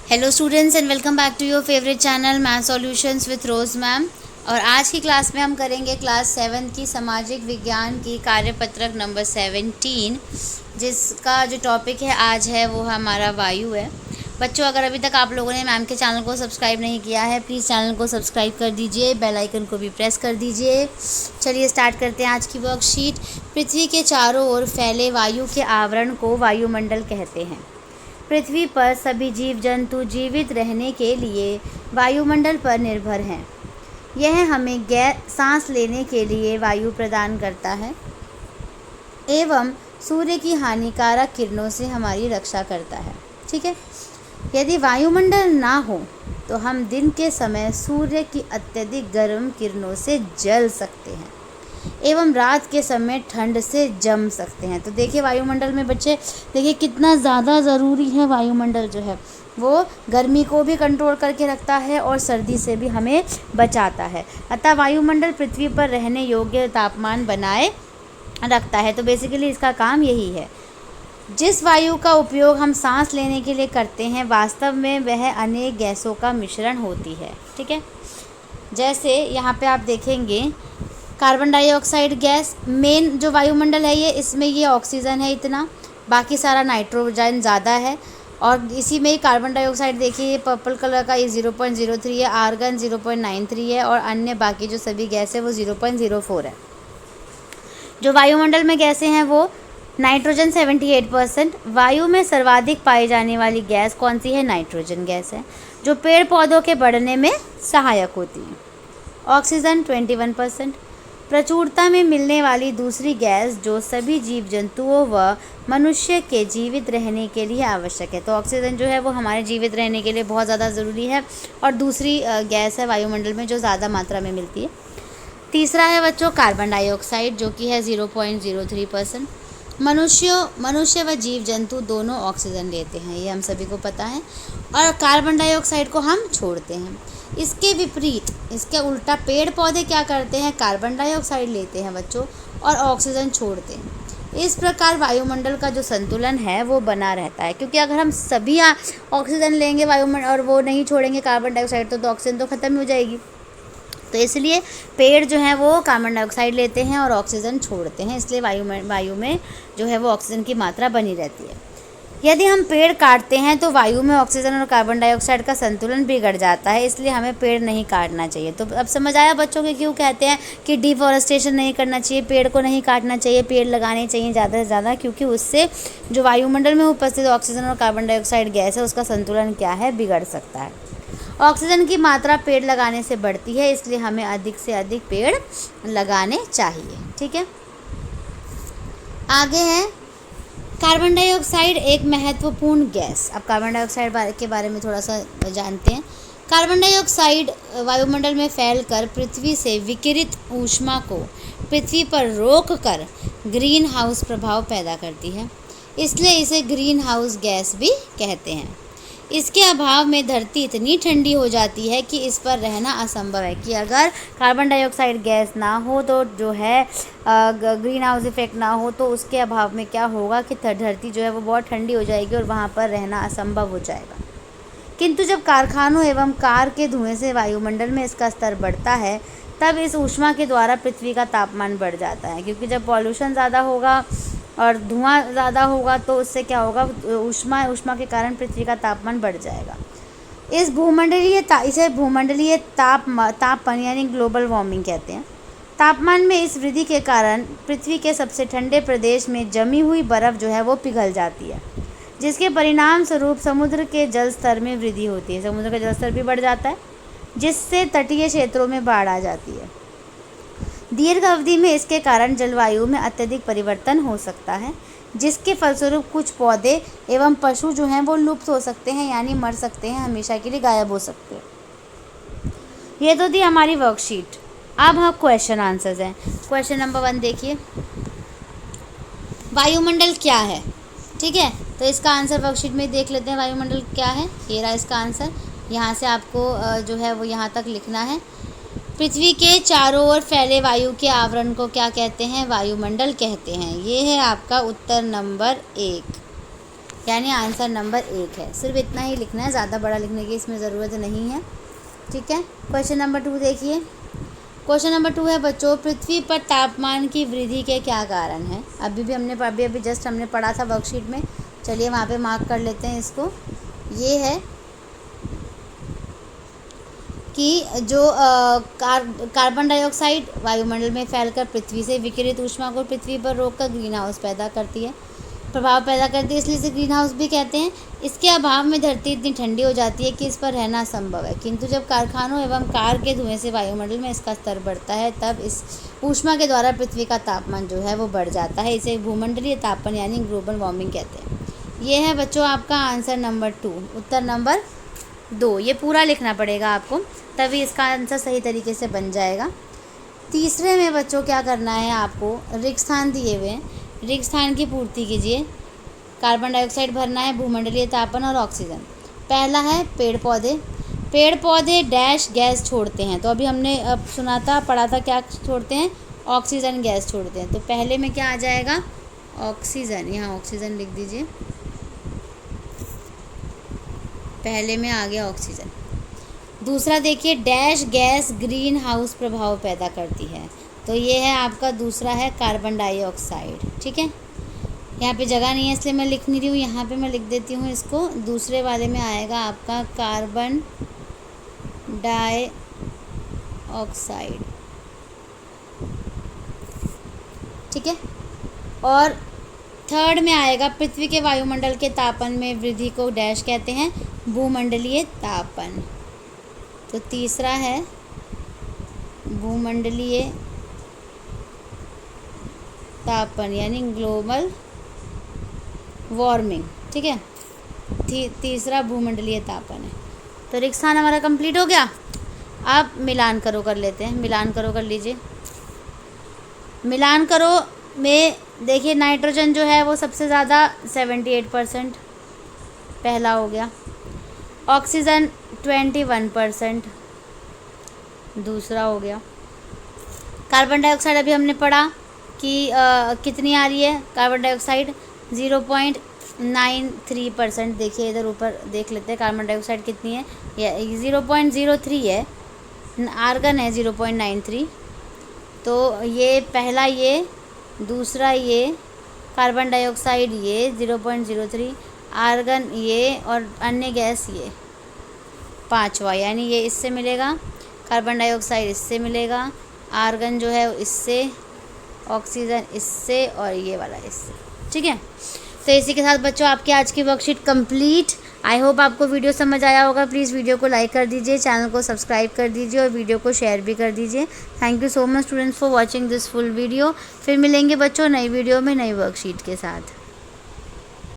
Hello students and welcome back to your favourite channel math solutions with Rose ma'am. और आज की class में हम करेंगे क्लास 7 की सामाजिक विज्ञान की कार्यपत्रक नंबर 17, जिसका जो टॉपिक है आज है वो हमारा वायु है। बच्चों, अगर अभी तक आप लोगों ने मैम के चैनल को सब्सक्राइब नहीं किया है, प्लीज़ चैनल को सब्सक्राइब कर दीजिए, बेल आइकन को भी प्रेस कर दीजिए। चलिए स्टार्ट करते हैं आज की वर्कशीट। पृथ्वी के चारों ओर फैले वायु के आवरण को वायुमंडल कहते हैं। पृथ्वी पर सभी जीव जंतु जीवित रहने के लिए वायुमंडल पर निर्भर हैं। यह हमें सांस लेने के लिए वायु प्रदान करता है एवं सूर्य की हानिकारक किरणों से हमारी रक्षा करता है। ठीक है। यदि वायुमंडल ना हो तो हम दिन के समय सूर्य की अत्यधिक गर्म किरणों से जल सकते हैं एवं रात के समय ठंड से जम सकते हैं। तो देखिए वायुमंडल में बच्चे देखिए कितना ज़्यादा ज़रूरी है। वायुमंडल जो है वो गर्मी को भी कंट्रोल करके रखता है और सर्दी से भी हमें बचाता है। अतः वायुमंडल पृथ्वी पर रहने योग्य तापमान बनाए रखता है। तो बेसिकली इसका काम यही है। जिस वायु का उपयोग हम सांस लेने के लिए करते हैं, वास्तव में वह अनेक गैसों का मिश्रण होती है। ठीक है। जैसे यहाँ पे आप देखेंगे कार्बन डाइऑक्साइड गैस मेन जो वायुमंडल है, इसमें ये ऑक्सीजन है इतना, बाकी सारा नाइट्रोजन ज़्यादा है। और इसी में ही कार्बन डाइऑक्साइड देखिए पर्पल कलर का, ये 0.03 है, आर्गन 0.93 है और अन्य बाकी जो सभी गैस है वो 0.04 है। जो वायुमंडल में गैसें हैं वो नाइट्रोजन 78%। वायु में सर्वाधिक पाई जाने वाली गैस कौन सी है? नाइट्रोजन गैस है, जो पेड़ पौधों के बढ़ने में सहायक होती है। ऑक्सीजन 21%। प्रचुरता में मिलने वाली दूसरी गैस जो सभी जीव जंतुओं व मनुष्य के जीवित रहने के लिए आवश्यक है। तो ऑक्सीजन जो है वो हमारे जीवित रहने के लिए बहुत ज़्यादा ज़रूरी है और दूसरी गैस है वायुमंडल में जो ज़्यादा मात्रा में मिलती है। तीसरा है बच्चों कार्बन डाइऑक्साइड, जो कि है 0.03%। मनुष्य व जीव जंतु दोनों ऑक्सीजन लेते हैं, ये हम सभी को पता है, और कार्बन डाइऑक्साइड को हम छोड़ते हैं। इसके विपरीत, इसके उल्टा पेड़ पौधे क्या करते हैं? कार्बन डाइऑक्साइड लेते हैं बच्चों और ऑक्सीजन छोड़ते हैं। इस प्रकार वायुमंडल का जो संतुलन है वो बना रहता है, क्योंकि अगर हम सभी ऑक्सीजन लेंगे वायुमंडल और वो नहीं छोड़ेंगे कार्बन डाइऑक्साइड, तो ऑक्सीजन तो ख़त्म हो जाएगी। तो इसलिए पेड़ जो हैं वो कार्बन डाइऑक्साइड लेते हैं और ऑक्सीजन छोड़ते हैं, इसलिए वायु में जो है वो ऑक्सीजन की मात्रा बनी रहती है। यदि हम पेड़ काटते हैं तो वायु में ऑक्सीजन और कार्बन डाइऑक्साइड का संतुलन बिगड़ जाता है, इसलिए हमें पेड़ नहीं काटना चाहिए। तो अब समझ आया बच्चों के क्यों कहते हैं कि डिफॉरेस्टेशन नहीं करना चाहिए, पेड़ को नहीं काटना चाहिए, पेड़ लगाने चाहिए ज़्यादा से ज़्यादा, क्योंकि उससे जो वायुमंडल में उपस्थित ऑक्सीजन और कार्बन डाइऑक्साइड गैस है उसका संतुलन क्या है, बिगड़ सकता है। ऑक्सीजन की मात्रा पेड़ लगाने से बढ़ती है, इसलिए हमें अधिक से अधिक पेड़ लगाने चाहिए। ठीक है। आगे है कार्बन डाइऑक्साइड एक महत्वपूर्ण गैस। अब कार्बन डाइऑक्साइड के बारे में थोड़ा सा जानते हैं। कार्बन डाइऑक्साइड वायुमंडल में फैलकर पृथ्वी से विकिरित ऊष्मा को पृथ्वी पर रोककर ग्रीन हाउस प्रभाव पैदा करती है, इसलिए इसे ग्रीन हाउस गैस भी कहते हैं। इसके अभाव में धरती इतनी ठंडी हो जाती है कि इस पर रहना असंभव है। कि अगर कार्बन डाइऑक्साइड गैस ना हो तो जो है ग्रीन हाउस इफेक्ट ना हो, तो उसके अभाव में क्या होगा कि धरती जो है वो बहुत ठंडी हो जाएगी और वहाँ पर रहना असंभव हो जाएगा। किंतु जब कारखानों एवं कार के धुएं से वायुमंडल में इसका स्तर बढ़ता है, तब इस ऊष्मा के द्वारा पृथ्वी का तापमान बढ़ जाता है, क्योंकि जब पॉल्यूशन ज़्यादा होगा और धुआं ज़्यादा होगा तो उससे क्या होगा, ऊष्मा के कारण पृथ्वी का तापमान बढ़ जाएगा। इसे भूमंडलीय तापमान यानी ग्लोबल वार्मिंग कहते हैं। तापमान में इस वृद्धि के कारण पृथ्वी के सबसे ठंडे प्रदेश में जमी हुई बर्फ़ जो है वो पिघल जाती है, जिसके परिणाम स्वरूप समुद्र के जल स्तर में वृद्धि होती है। समुद्र का जल स्तर भी बढ़ जाता है, जिससे तटीय क्षेत्रों में बाढ़ आ जाती है। दीर्घ अवधि में इसके कारण जलवायु में अत्यधिक परिवर्तन हो सकता है, जिसके फलस्वरूप कुछ पौधे एवं पशु जो हैं वो लुप्त हो सकते हैं, यानी मर सकते हैं, हमेशा के लिए गायब हो सकते हैं। ये तो थी हमारी वर्कशीट। अब हम क्वेश्चन आंसर्स हैं। क्वेश्चन नंबर 1 देखिए, वायुमंडल क्या है? ठीक है, तो इसका आंसर वर्कशीट में देख लेते हैं। वायुमंडल क्या है, ये रहा इसका आंसर। यहाँ से आपको जो है वो यहाँ तक लिखना है। पृथ्वी के चारों ओर फैले वायु के आवरण को क्या कहते हैं? वायुमंडल कहते हैं। ये है आपका उत्तर नंबर 1। यानी आंसर नंबर 1 है। सिर्फ इतना ही लिखना है, ज़्यादा बड़ा लिखने की इसमें ज़रूरत नहीं है। ठीक है, क्वेश्चन नंबर 2 देखिए। क्वेश्चन नंबर 2 है बच्चों, पृथ्वी पर तापमान की वृद्धि के क्या कारण हैं। अभी जस्ट हमने पढ़ा था वर्कशीट में। चलिए वहाँ पे मार्क कर लेते हैं इसको। ये है कि जो कार्बन डाइऑक्साइड वायुमंडल में फैलकर पृथ्वी से विकिरित ऊष्मा को पृथ्वी पर रोककर ग्रीन हाउस प्रभाव पैदा करती है, इसलिए इसे ग्रीन हाउस भी कहते हैं। इसके अभाव में धरती इतनी ठंडी हो जाती है कि इस पर रहना असंभव है, किंतु जब कारखानों एवं कार के धुएं से वायुमंडल में इसका स्तर बढ़ता है तब इस ऊष्मा के द्वारा पृथ्वी का तापमान जो है वो बढ़ जाता है। इसे भूमंडलीय तापन यानी ग्लोबल वार्मिंग कहते हैं। ये है बच्चों आपका आंसर नंबर 2, उत्तर नंबर 2। ये पूरा लिखना पड़ेगा आपको, तभी इसका आंसर सही तरीके से बन जाएगा। तीसरे में बच्चों क्या करना है आपको, रिक्त स्थान दिए हुए हैं, रिक्त स्थान की पूर्ति कीजिए। कार्बन डाइऑक्साइड भरना है, भूमंडलीय तापन और ऑक्सीजन। पहला है पेड़ पौधे डैश गैस छोड़ते हैं। तो अभी हमने पढ़ा था क्या छोड़ते हैं, ऑक्सीजन गैस छोड़ते हैं। तो पहले में क्या आ जाएगा, ऑक्सीजन। यहाँ ऑक्सीजन लिख दीजिए, पहले में आ गया ऑक्सीजन। दूसरा देखिए, डैश गैस ग्रीन हाउस प्रभाव पैदा करती है। तो ये है आपका दूसरा है कार्बन डाइऑक्साइड। ठीक है, यहाँ पे जगह नहीं है इसलिए मैं लिख नहीं रही हूँ, यहाँ पे मैं लिख देती हूँ इसको। दूसरे वाले में आएगा आपका कार्बन डाइऑक्साइड। ठीक है, और थर्ड में आएगा पृथ्वी के वायुमंडल के तापन में वृद्धि को डैश कहते हैं, भूमंडलीय तापन। तो तीसरा है भूमंडलीय तापन यानी ग्लोबल वार्मिंग। ठीक है, तीसरा भूमंडलीय तापन है। तो रिक्त स्थान हमारा कंप्लीट हो गया। अब मिलान करो कर लेते हैं, मिलान करो कर लीजिए। मिलान करो में देखिए नाइट्रोजन जो है वो सबसे ज़्यादा 78%, पहला हो गया। ऑक्सीजन 21%, दूसरा हो गया। कार्बन डाइऑक्साइड अभी हमने पढ़ा कि कितनी आ रही है, कार्बन डाइऑक्साइड 0.93%। देखिए इधर ऊपर देख लेते हैं कार्बन डाइऑक्साइड कितनी है, ये 0.03 है। आर्गन है 0.93। तो ये पहला, ये दूसरा, ये कार्बन डाइऑक्साइड ये 0.03, आर्गन ये और अन्य गैस ये पांचवा, यानी ये इससे मिलेगा, कार्बन डाइऑक्साइड इससे मिलेगा, आर्गन जो है इससे, ऑक्सीजन इससे और ये वाला इससे। ठीक है, तो इसी के साथ बच्चों आपकी आज की वर्कशीट कंप्लीट। आई होप आपको वीडियो समझ आया होगा। प्लीज़ वीडियो को लाइक कर दीजिए, चैनल को सब्सक्राइब कर दीजिए और वीडियो को शेयर भी कर दीजिए। Thank you so much students for watching this full video. फिर मिलेंगे बच्चों नई वीडियो में नई वर्कशीट के साथ।